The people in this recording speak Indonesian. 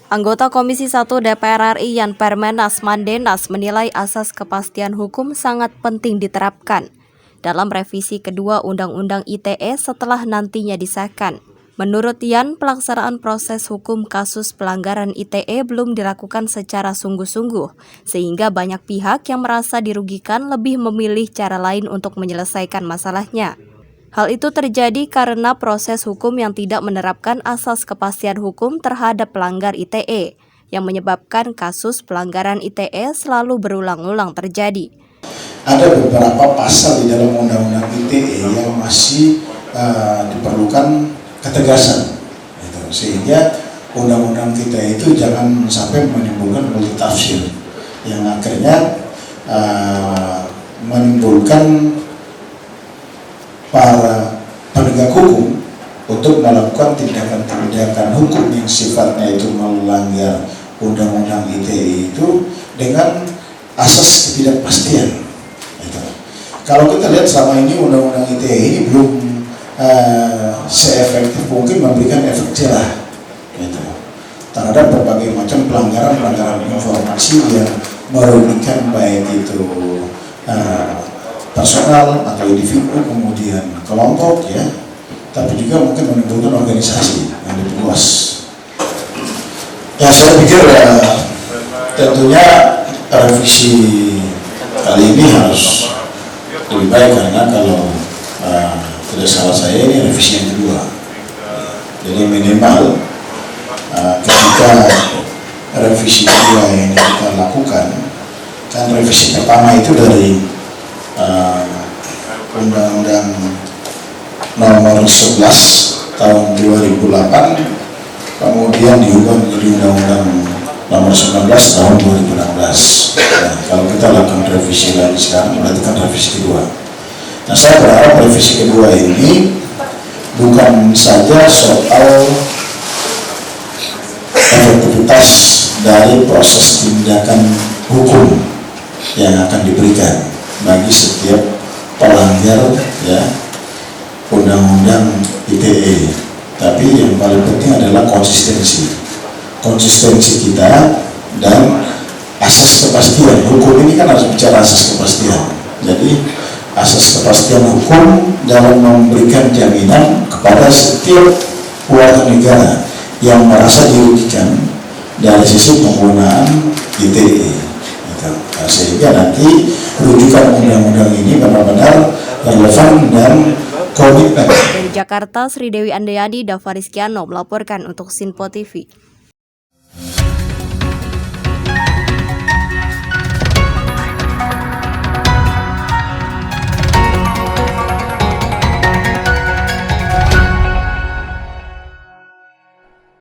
Anggota Komisi 1 DPR RI Yan Permenas Mandenas menilai asas kepastian hukum sangat penting diterapkan dalam revisi kedua Undang-Undang ITE setelah nantinya disahkan. Menurut Yan, pelaksanaan proses hukum kasus pelanggaran ITE belum dilakukan secara sungguh-sungguh, sehingga banyak pihak yang merasa dirugikan lebih memilih cara lain untuk menyelesaikan masalahnya. Hal itu terjadi karena proses hukum yang tidak menerapkan asas kepastian hukum terhadap pelanggar ITE, yang menyebabkan kasus pelanggaran ITE selalu berulang-ulang terjadi. Ada beberapa pasal di dalam Undang-Undang ITE yang masih diperlukan ketegasan, gitu. Sehingga Undang-Undang ITE itu jangan sampai menimbulkan multitafsir yang akhirnya menimbulkan para penegak hukum untuk melakukan tindakan-tindakan hukum yang sifatnya itu melanggar Undang-Undang ITE itu dengan asas ketidakpastian. Gitu. Kalau kita lihat selama ini Undang-Undang ITE ini belum seefektif mungkin memberikan efek jerah, gitu, terhadap berbagai macam pelanggaran informasi yang merugikan baik itu personal atau individu, kemudian kelompok, ya, tapi juga mungkin menimbulkan organisasi yang lebih luas. Ya, saya pikir tentunya revisi kali ini harus lebih baik, karena kalau tidak salah saya ini revisi yang kedua. Jadi minimal ketika revisi kedua yang kita lakukan, kan revisi pertama itu dari Undang-Undang Nomor 11 Tahun 2008, kemudian diubah menjadi Undang-Undang Nomor 19 Tahun 2016. Nah, kalau kita lakukan revisi lagi sekarang, berarti kan revisi kedua. Nah, saya berharap revisi kedua ini bukan saja soal efektivitas dari proses tindakan hukum yang akan diberikan bagi setiap pelanggar, ya, Undang-Undang ITE, tapi yang paling penting adalah konsistensi kita dan asas kepastian hukum. Ini kan harus bicara asas kepastian. Jadi asas kepastian hukum dalam memberikan jaminan kepada setiap warga negara yang merasa dirugikan dari sisi penggunaan ITE. Nah, sehingga nanti rujukan undang-undang ini benar-benar relevan dan komitmen. Dari Jakarta, Sri Dewi Andayani, Dava Rizkiano melaporkan untuk Sinpo TV.